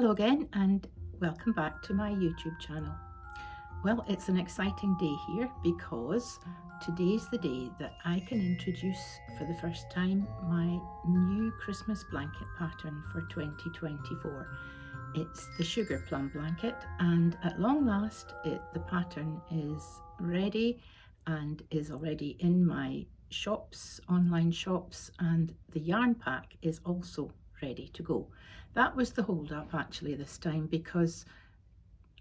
Hello again and welcome back to my YouTube channel. Well, it's an exciting day here because today's the day that I can introduce for the first time my new Christmas blanket pattern for 2024. It's the Sugar Plum Blanket, and at long last the pattern is ready and is already in my shops, online shops, and the yarn pack is also ready to go. That was the hold up actually this time, because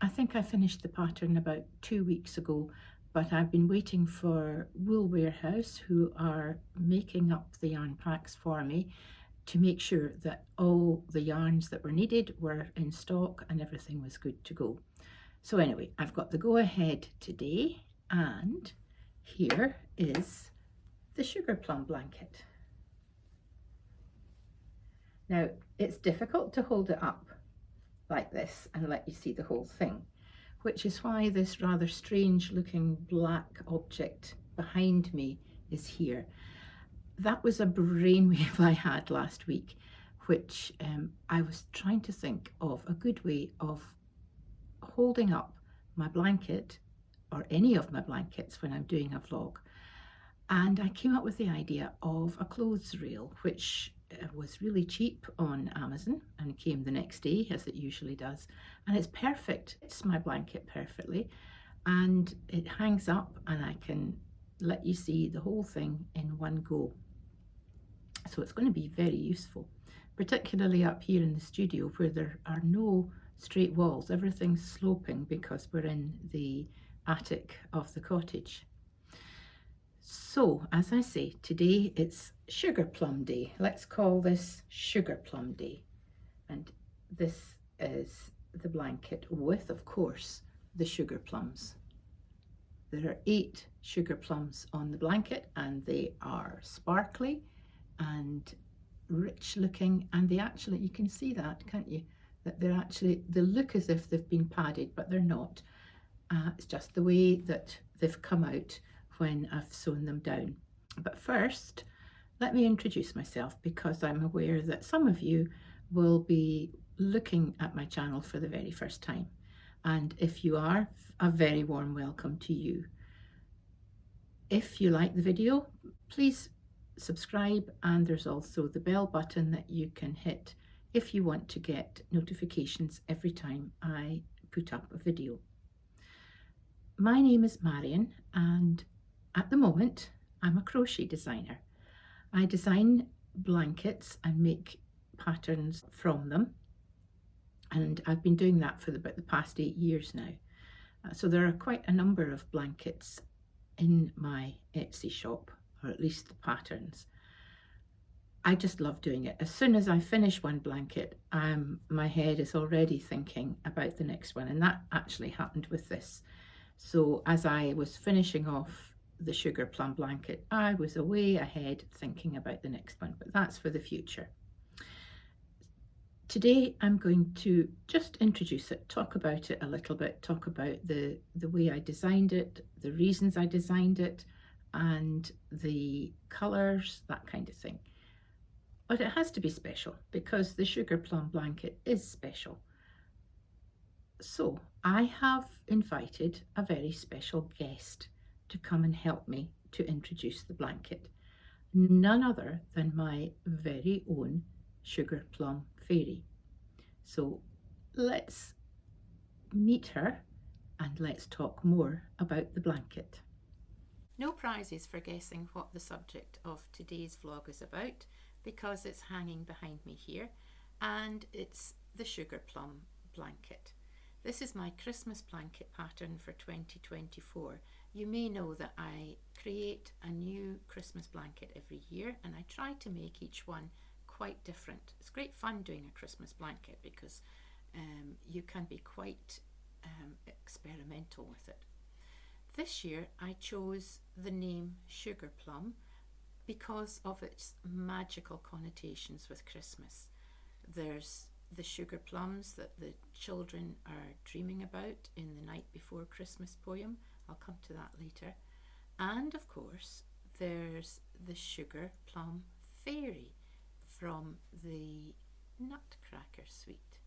I think I finished the pattern about 2 weeks ago, but I've been waiting for Wool Warehouse, who are making up the yarn packs for me, to make sure that all the yarns that were needed were in stock and everything was good to go. So anyway, I've got the go ahead today, and here is the Sugar Plum Blanket. Now, it's difficult to hold it up like this and let you see the whole thing, which is why this rather strange looking black object behind me is here. That was a brainwave I had last week, which I was trying to think of a good way of holding up my blanket, or any of my blankets, when I'm doing a vlog. And I came up with the idea of a clothes rail, which was really cheap on Amazon and came the next day, as it usually does. And it's perfect. It's my blanket perfectly. And it hangs up and I can let you see the whole thing in one go. So it's going to be very useful, particularly up here in the studio where there are no straight walls. Everything's sloping because we're in the attic of the cottage. So, as I say, today it's Sugar Plum Day. Let's call this Sugar Plum Day. And this is the blanket with, of course, the sugar plums. There are 8 sugar plums on the blanket, and they are sparkly and rich looking, and they actually, you can see that, can't you? That they're actually, they look as if they've been padded, but they're not. It's just the way that they've come out when I've sewn them down. But first, let me introduce myself, because I'm aware that some of you will be looking at my channel for the very first time. And if you are, a very warm welcome to you. If you like the video, please subscribe, and there's also the bell button that you can hit if you want to get notifications every time I put up a video. My name is Marion, and at the moment, I'm a crochet designer. I design blankets and make patterns from them, and I've been doing that for about the past 8 years now. So there are quite a number of blankets in my Etsy shop, or at least the patterns. I just love doing it. As soon as I finish one blanket, my head is already thinking about the next one, and that actually happened with this. So as I was finishing off the Sugar Plum Blanket, I was away ahead thinking about the next one, but that's for the future. Today I'm going to just introduce it, talk about it a little bit, talk about the way I designed it, the reasons I designed it, and the colours, that kind of thing. But it has to be special, because the Sugar Plum Blanket is special. So I have invited a very special guest to come and help me to introduce the blanket. None other than my very own Sugar Plum Fairy. So let's meet her and let's talk more about the blanket. No prizes for guessing what the subject of today's vlog is about, because it's hanging behind me here, and it's the Sugar Plum Blanket. This is my Christmas blanket pattern for 2024. You may know that I create a new Christmas blanket every year, and I try to make each one quite different. It's great fun doing a Christmas blanket, because you can be quite experimental with it. This year I chose the name Sugar Plum because of its magical connotations with Christmas. There's the sugar plums that the children are dreaming about in the Night Before Christmas poem. I'll come to that later. And of course, there's the Sugar Plum Fairy from the Nutcracker Suite.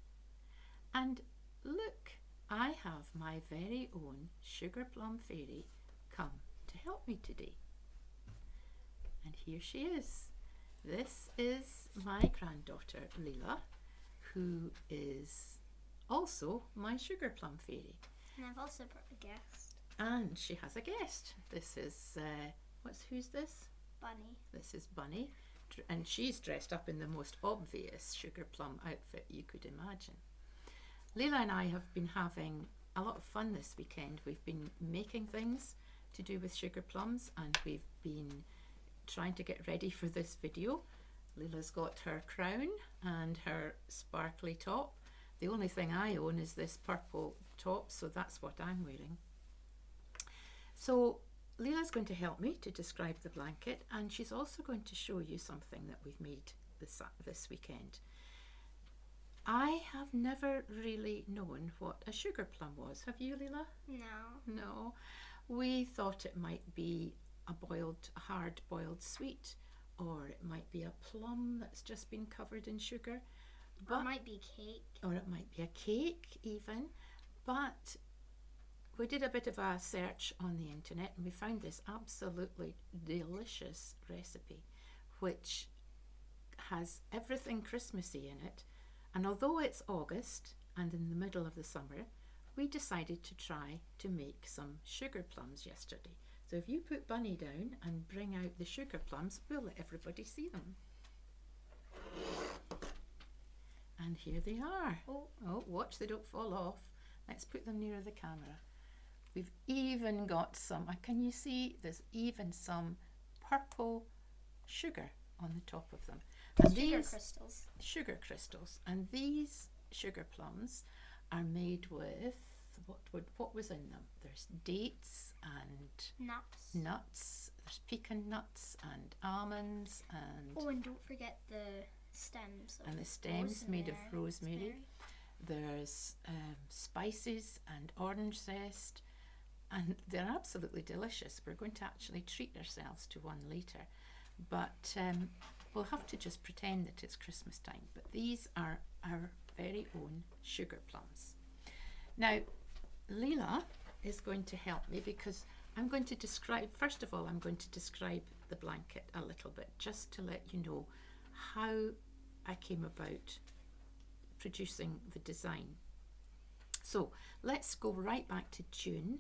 And look, I have my very own Sugar Plum Fairy come to help me today. And here she is. This is my granddaughter Leila, who is also my Sugar Plum Fairy. And I've also brought a guest. And she has a guest. This is, who's this? Bunny. This is Bunny. And she's dressed up in the most obvious Sugar Plum outfit you could imagine. Leila and I have been having a lot of fun this weekend. We've been making things to do with sugar plums, and we've been trying to get ready for this video. Leila's got her crown and her sparkly top. The only thing I own is this purple top, so that's what I'm wearing. So Leila's going to help me to describe the blanket, and she's also going to show you something that we've made this weekend. I have never really known what a sugar plum was. Have you, Leila? No. No. We thought it might be a hard boiled sweet, or it might be a plum that's just been covered in sugar. Or it might be cake. Or it might be a cake even. But we did a bit of a search on the internet and we found this absolutely delicious recipe which has everything Christmassy in it. And although it's August and in the middle of the summer, we decided to try to make some sugar plums yesterday. So if you put Bunny down and bring out the sugar plums, we'll let everybody see them. And here they are. Oh, watch they don't fall off. Let's put them nearer the camera. We've even got some, can you see, there's even some purple sugar on the top of them. And Crystals. Sugar crystals. And these sugar plums are made with, what was in them? There's dates and nuts. There's pecan nuts and almonds and... Oh, and don't forget the stems. And the stems made of rosemary. There's spices and orange zest. And they're absolutely delicious. We're going to actually treat ourselves to one later. But we'll have to just pretend that it's Christmas time. But these are our very own sugar plums. Now, Leila is going to help me because I'm going to describe, first of all, I'm going to describe the blanket a little bit just to let you know how I came about producing the design. So let's go right back to June,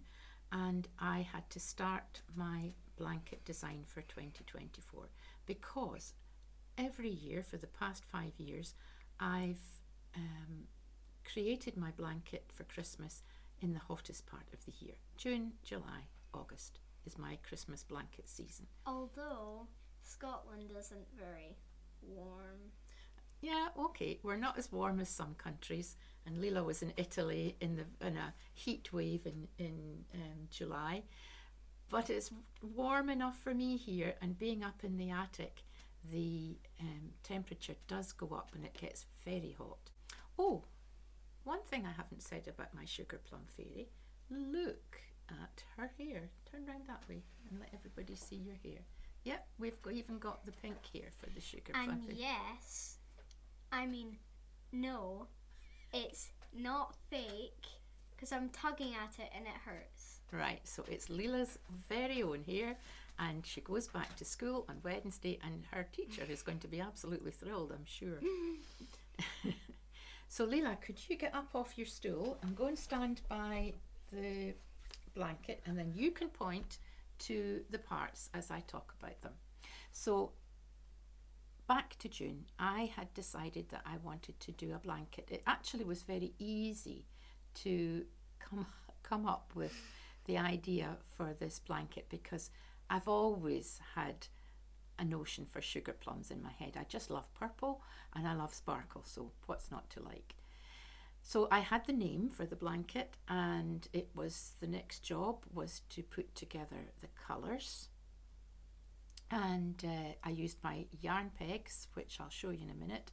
and I had to start my blanket design for 2024 because every year for the past 5 years I've created my blanket for Christmas in the hottest part of the year. June, July, August is my Christmas blanket season. Although Scotland isn't very warm. Yeah, okay, we're not as warm as some countries, and Leila was in Italy in a heat wave in July, but it's warm enough for me here, and being up in the attic, the temperature does go up and it gets very hot. Oh, one thing I haven't said about my Sugar Plum Fairy, look at her hair. Turn round that way and let everybody see your hair. Yep, we've even got the pink hair for the Sugar Plum And Fairy. yes, I mean, no, it's not fake because I'm tugging at it and it hurts. Right, so it's Leila's very own hair, and she goes back to school on Wednesday, and her teacher is going to be absolutely thrilled, I'm sure. So Leila, could you get up off your stool and go and stand by the blanket, and then you can point to the parts as I talk about them. So back to June, I had decided that I wanted to do a blanket. It actually was very easy to come up with the idea for this blanket because I've always had a notion for sugar plums in my head. I just love purple and I love sparkle, so what's not to like? So I had the name for the blanket, and it was the next job was to put together the colours. And I used my yarn pegs, which I'll show you in a minute,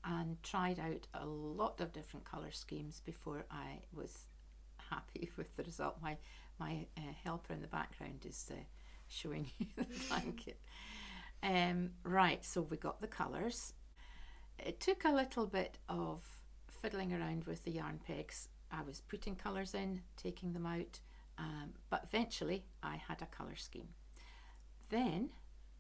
and tried out a lot of different colour schemes before I was happy with the result. My helper in the background is showing you the blanket. Right, so we got the colours. It took a little bit of fiddling around with the yarn pegs. I was putting colours in, taking them out, but eventually I had a colour scheme. Then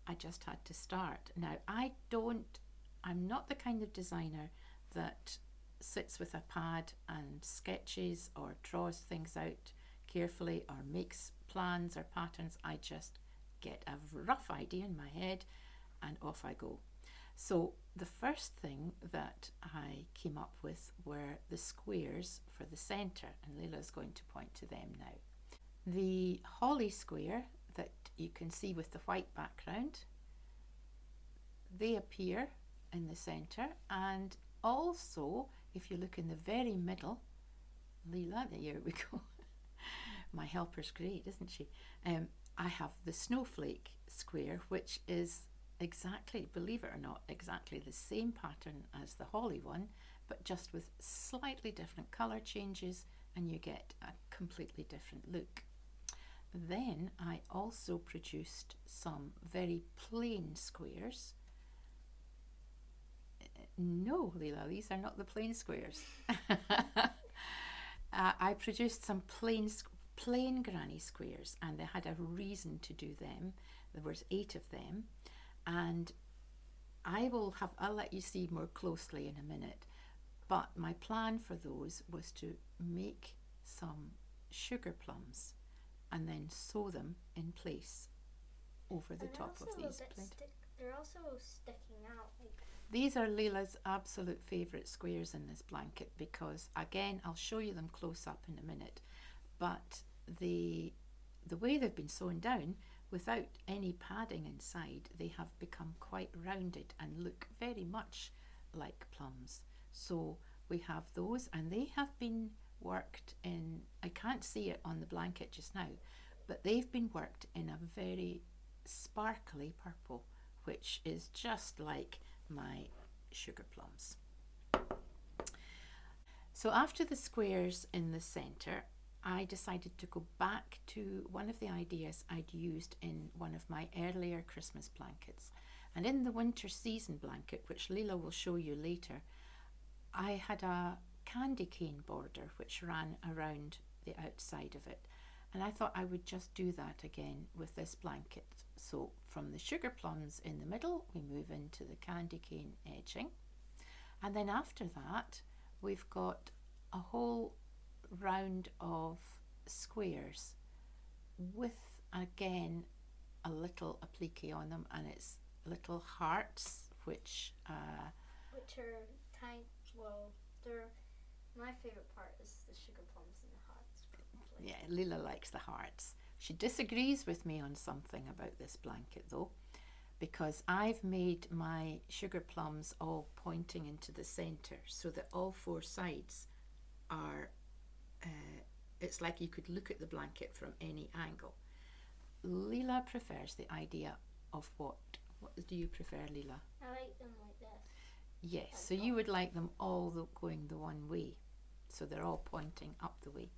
I just had to start. Now I'm not the kind of designer that sits with a pad and sketches or draws things out carefully or makes plans or patterns. I just get a rough idea in my head and off I go. So the first thing that I came up with were the squares for the centre, and Leila's going to point to them now. The holly square that you can see with the white background, they appear in the centre, and also if you look in the very middle, Leila, here we go, my helper's great, isn't she? I have the snowflake square, which is exactly, believe it or not, exactly the same pattern as the holly one, but just with slightly different colour changes, and you get a completely different look. Then I also produced some very plain squares. No, Leila, these are not the plain squares. I produced some plain granny squares, and they had a reason to do them. There was 8 of them, and I'll let you see more closely in a minute, but my plan for those was to make some sugar plums and then sew them in place over the top of these. They're also sticking out. These are Leila's absolute favourite squares in this blanket because, again, I'll show you them close up in a minute, but the way they've been sewn down, without any padding inside, they have become quite rounded and look very much like plums. So we have those, and they have been worked in, I can't see it on the blanket just now, but they've been worked in a very sparkly purple, which is just like my sugar plums. So after the squares in the centre, I decided to go back to one of the ideas I'd used in one of my earlier Christmas blankets. And in the winter season blanket, which Leila will show you later, I had a candy cane border which ran around the outside of it. And I thought I would just do that again with this blanket. So from the sugar plums in the middle, we move into the candy cane edging. And then after that, we've got a whole round of squares with, again, a little applique on them, and it's little hearts, which are tiny. Well, my favourite part is the sugar plums and the hearts. Probably. Yeah, Leila likes the hearts. She disagrees with me on something about this blanket though, because I've made my sugar plums all pointing into the centre so that all 4 sides are, it's like you could look at the blanket from any angle. Leila prefers the idea of what do you prefer, Leila? I like them like this. Yes, like so you would like them all going the one way, so they're all pointing up the way.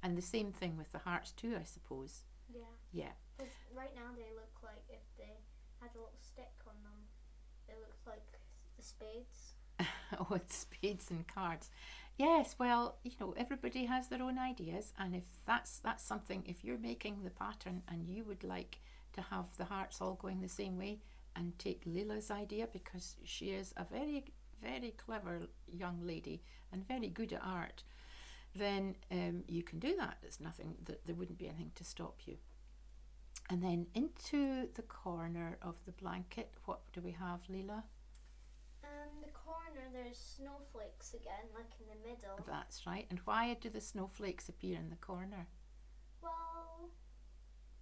And the same thing with the hearts too, I suppose. Yeah. Yeah. Because right now they look like if they had a little stick on them, they look like the spades. Oh, it's spades and cards. Yes, well, you know, everybody has their own ideas, and if that's something, if you're making the pattern and you would like to have the hearts all going the same way, and take Leila's idea, because she is a very, very clever young lady and very good at art, then you can do that. There's nothing, there wouldn't be anything to stop you. And then into the corner of the blanket, what do we have, Leila? The corner, there's snowflakes again, like in the middle. That's right. And why do the snowflakes appear in the corner? Well,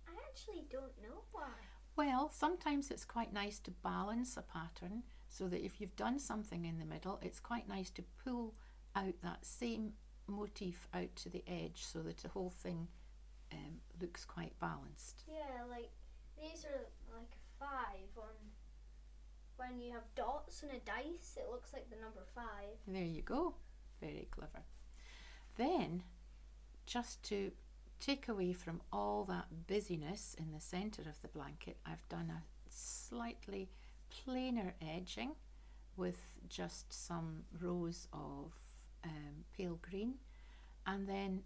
I actually don't know why. Well, sometimes it's quite nice to balance a pattern so that if you've done something in the middle, it's quite nice to pull out that same motif out to the edge so that the whole thing looks quite balanced. Yeah, like these are like 5 on. When you have dots and a dice, it looks like the number 5. There you go. Very clever. Then, just to take away from all that busyness in the centre of the blanket, I've done a slightly plainer edging with just some rows of pale green, and then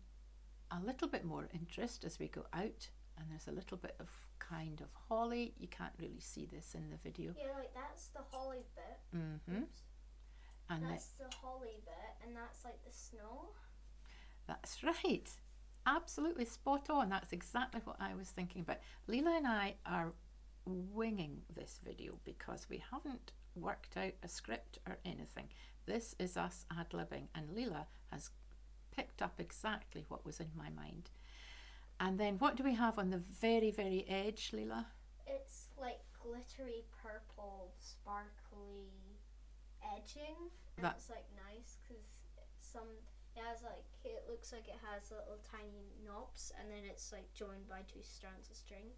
a little bit more interest as we go out, and there's a little bit of kind of holly. You can't really see this in the video. Yeah, like that's the holly bit. Mm-hmm. And that's the holly bit, and that's like the snow. That's right. Absolutely spot on. That's exactly what I was thinking about. Leela and I are winging this video because we haven't worked out a script or anything. This is us ad-libbing, and Leela has picked up exactly what was in my mind. And then what do we have on the very, very edge, Leela? It's like glittery purple, sparkly edging. And it's like nice because it has like, it looks like it has little tiny knobs, and then it's like joined by 2 strands of string.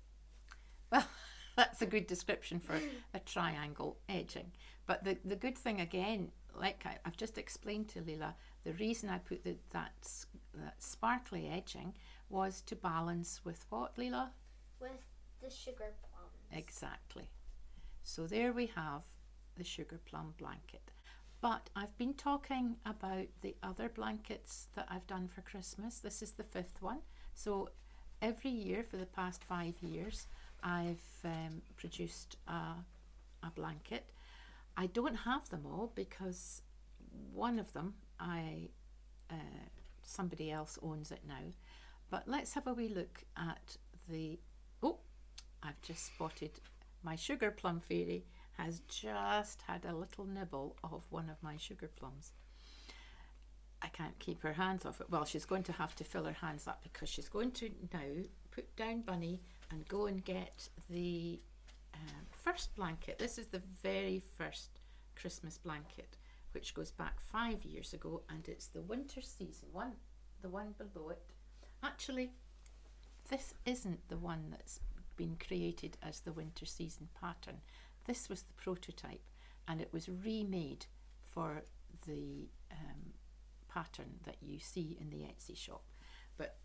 Well, that's a good description for a triangle edging. But the good thing again, like I've just explained to Leela, the reason I put that sparkly edging was to balance with what, Leela? With the sugar plums. Exactly. So there we have the Sugar Plum Blanket. But I've been talking about the other blankets that I've done for Christmas. This is the 5th one. So every year for the past 5 years, I've produced a blanket. I don't have them all because one of them, somebody else owns it now. But let's have a wee look at the, oh, I've just spotted my Sugar Plum Fairy has just had a little nibble of one of my sugar plums. I can't keep her hands off it. Well, she's going to have to fill her hands up because she's going to now put down Bunny and go and get the first blanket. This is the very first Christmas blanket, which goes back 5 years ago, and it's the winter season one, the one below it. Actually, this isn't the one that's been created as the winter season pattern. This was the prototype, and it was remade for the pattern that you see in the Etsy shop. But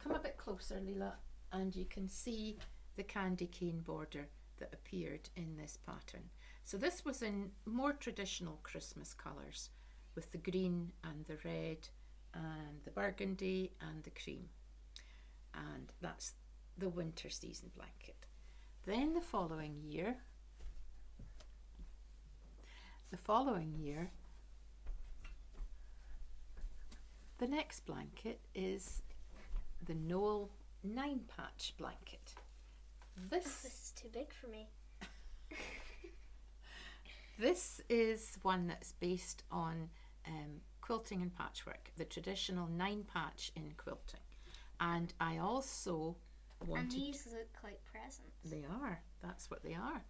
come a bit closer, Leela, and you can see the candy cane border that appeared in this pattern. So this was in more traditional Christmas colours, with the green and the red and the burgundy and the cream. And that's the winter season blanket. Then the following year, the next blanket is the Noel 9-patch blanket. This is too big for me. This is one that's based on quilting and patchwork, the traditional 9-patch in quilting. And I also wanted... And these look like presents. They are, that's what they are.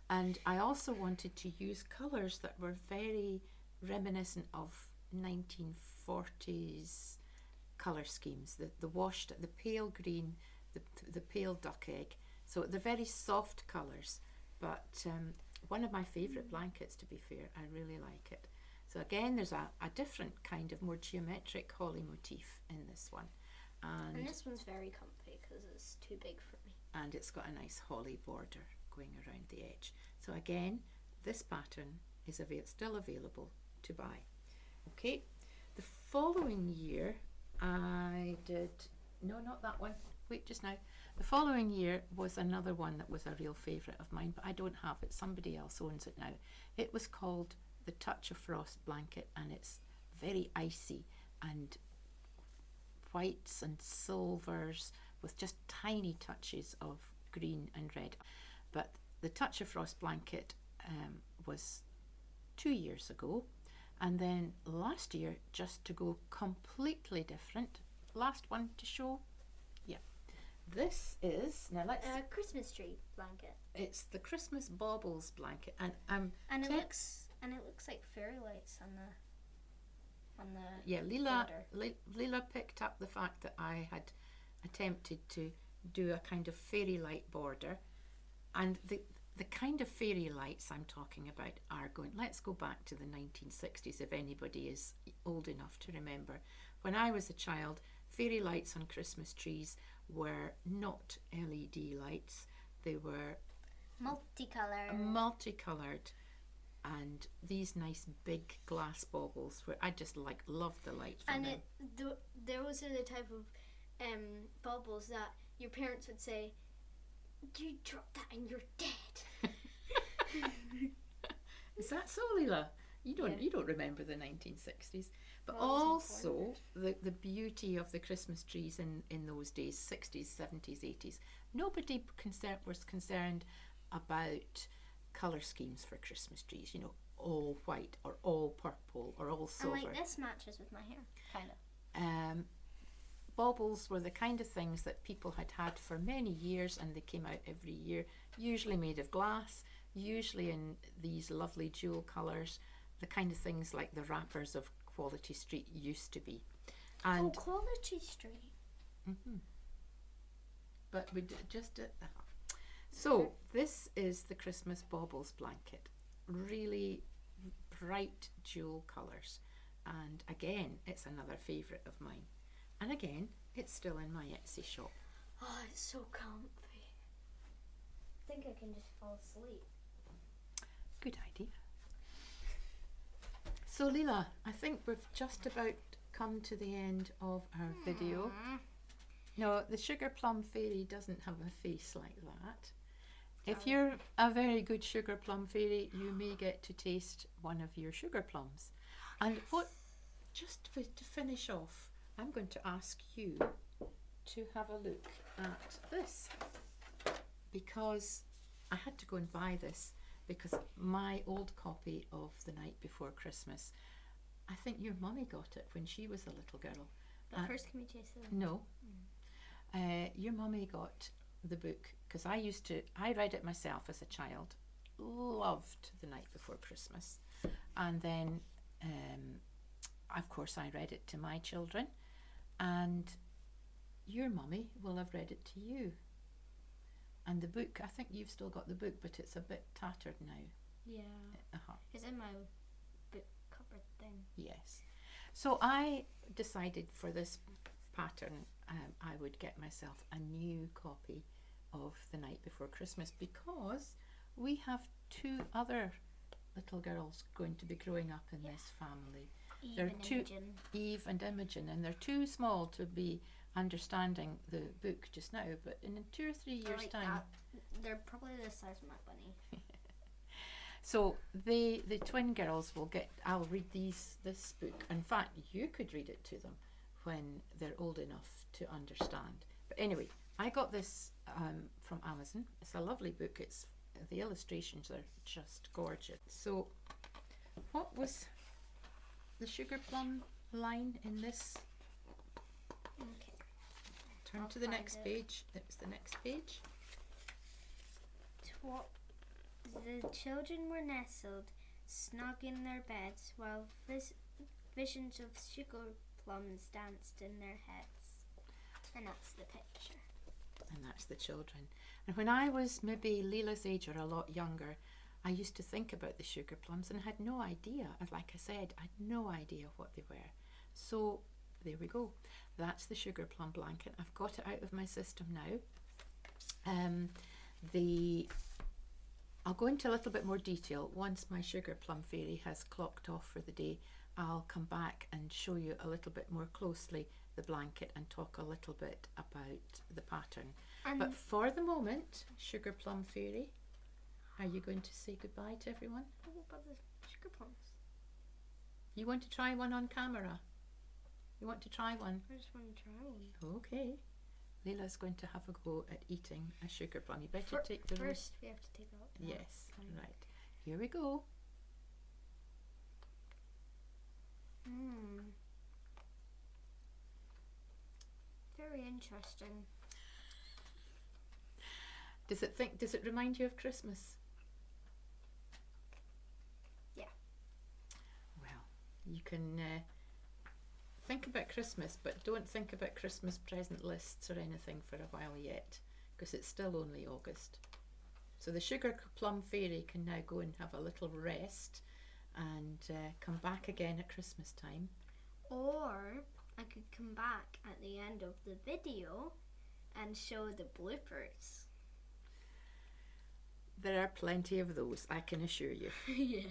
And I also wanted to use colours that were very reminiscent of 1940s colour schemes. The washed, the pale green, the pale duck egg. So they're very soft colours, but one of my favourite blankets, to be fair. I really like it. So again, there's a different kind of more geometric holly motif in this one. And this one's very comfy because it's too big for me. And it's got a nice holly border going around the edge. So again, this pattern is still available to buy. Okay, the following year I did, no, not that one, wait just now. The following year was another one that was a real favourite of mine, but I don't have it, somebody else owns it now. It was called the Touch of Frost blanket, and it's very icy and whites and silvers with just tiny touches of green and red. But the Touch of Frost blanket was 2 years ago, and then last year, just to go completely different, last one to show, yeah, this is, now let's... A Christmas tree blanket. It's the Christmas Baubles blanket, and it looks like fairy lights on the yeah, border. Leela picked up the fact that I had attempted to do a kind of fairy light border, and the kind of fairy lights I'm talking about are going, let's go back to the 1960s if anybody is old enough to remember. When I was a child, fairy lights on Christmas trees were not LED lights, they were multicoloured. Multicoloured. and these nice big glass baubles where I just love the light from them. And those are the type of baubles that your parents would say, "You drop that and you're dead." Is that so, Leela? You don't remember the 1960s, but also the beauty of the Christmas trees in those days, 60s, 70s, 80s. Nobody was concerned about colour schemes for Christmas trees, you know, all white or all purple or all silver. And like this matches with my hair, kind of. Baubles were the kind of things that people had for many years, and they came out every year, usually made of glass, usually in these lovely jewel colours, the kind of things like the wrappers of Quality Street used to be. And Quality Street. But we just did that. So this is the Christmas Baubles blanket. Really bright jewel colours. And again, it's another favourite of mine. And again, it's still in my Etsy shop. Oh, it's so comfy. I think I can just fall asleep. Good idea. So Leela, I think we've just about come to the end of our video. No, the Sugar Plum Fairy doesn't have a face like that. If you're a very good Sugar Plum Fairy, you may get to taste one of your sugar plums. And just to finish off, I'm going to ask you to have a look at this, because I had to go and buy this because my old copy of The Night Before Christmas, I think your mummy got it when she was a little girl. But first, can we taste it? No. Your mummy got the book because I read it myself as a child, loved The Night Before Christmas, and then of course I read it to my children, and your mummy will have read it to you. And the book, I think you've still got the book, but it's a bit tattered now. Yeah. It's in my book cupboard thing. Yes. So I decided for this pattern I would get myself a new copy of The Night Before Christmas, because we have two other little girls going to be growing up in this family. Eve and Imogen, and they're too small to be understanding the book just now, but in 2 or 3 years' time they're probably the size of my bunny. So the twin girls will get, I'll read this book. In fact, you could read it to them when they're old enough to understand. But anyway, I got this from Amazon. It's a lovely book. The illustrations are just gorgeous. So what was the Sugar Plum line in this? Okay. Turn to the next page. It's the next page. The children were nestled snug in their beds while visions of sugar plums danced in their heads. And that's the picture. And that's the children. And when I was maybe Leela's age or a lot younger, I used to think about the sugar plums and had no idea. Like I said, I had no idea what they were. So there we go. That's the Sugar Plum Blanket. I've got it out of my system now. I'll go into a little bit more detail once my Sugar Plum Fairy has clocked off for the day. I'll come back and show you a little bit more closely the blanket and talk a little bit about the pattern. But for the moment, Sugar Plum Fairy, are you going to say goodbye to everyone? What about the sugar plums? You want to try one on camera? You want to try one? I just want to try one. Okay. Leela's going to have a go at eating a sugar plum. You better take the first. We have to take out. Yes, right. Here we go. Very interesting. Does it remind you of Christmas? Yeah. Well, you can think about Christmas, but don't think about Christmas present lists or anything for a while yet, because it's still only August. So the Sugar Plum Fairy can now go and have a little rest and come back again at Christmas time. Or I could come back at the end of the video and show the bloopers. There are plenty of those, I can assure you. Yeah.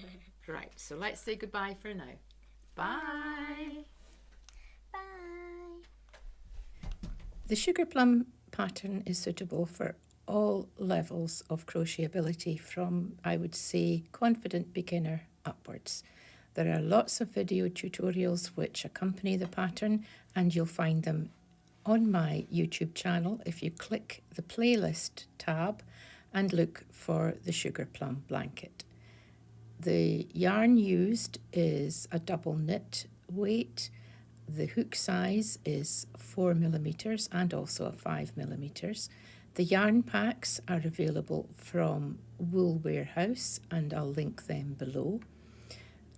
Right, so let's say goodbye for now. Bye. Bye. The Sugar Plum pattern is suitable for all levels of crochetability from, I would say, confident beginner upwards. There are lots of video tutorials which accompany the pattern, and you'll find them on my YouTube channel if you click the playlist tab and look for the Sugar Plum Blanket. The yarn used is a double knit weight. The hook size is 4mm and also a 5mm. The yarn packs are available from Wool Warehouse, and I'll link them below.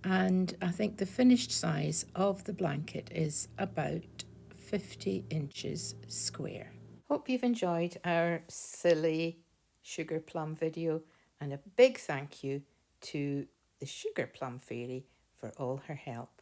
And I think the finished size of the blanket is about 50 inches square. Hope you've enjoyed our silly Sugar Plum video, and a big thank you to the Sugar Plum Fairy for all her help.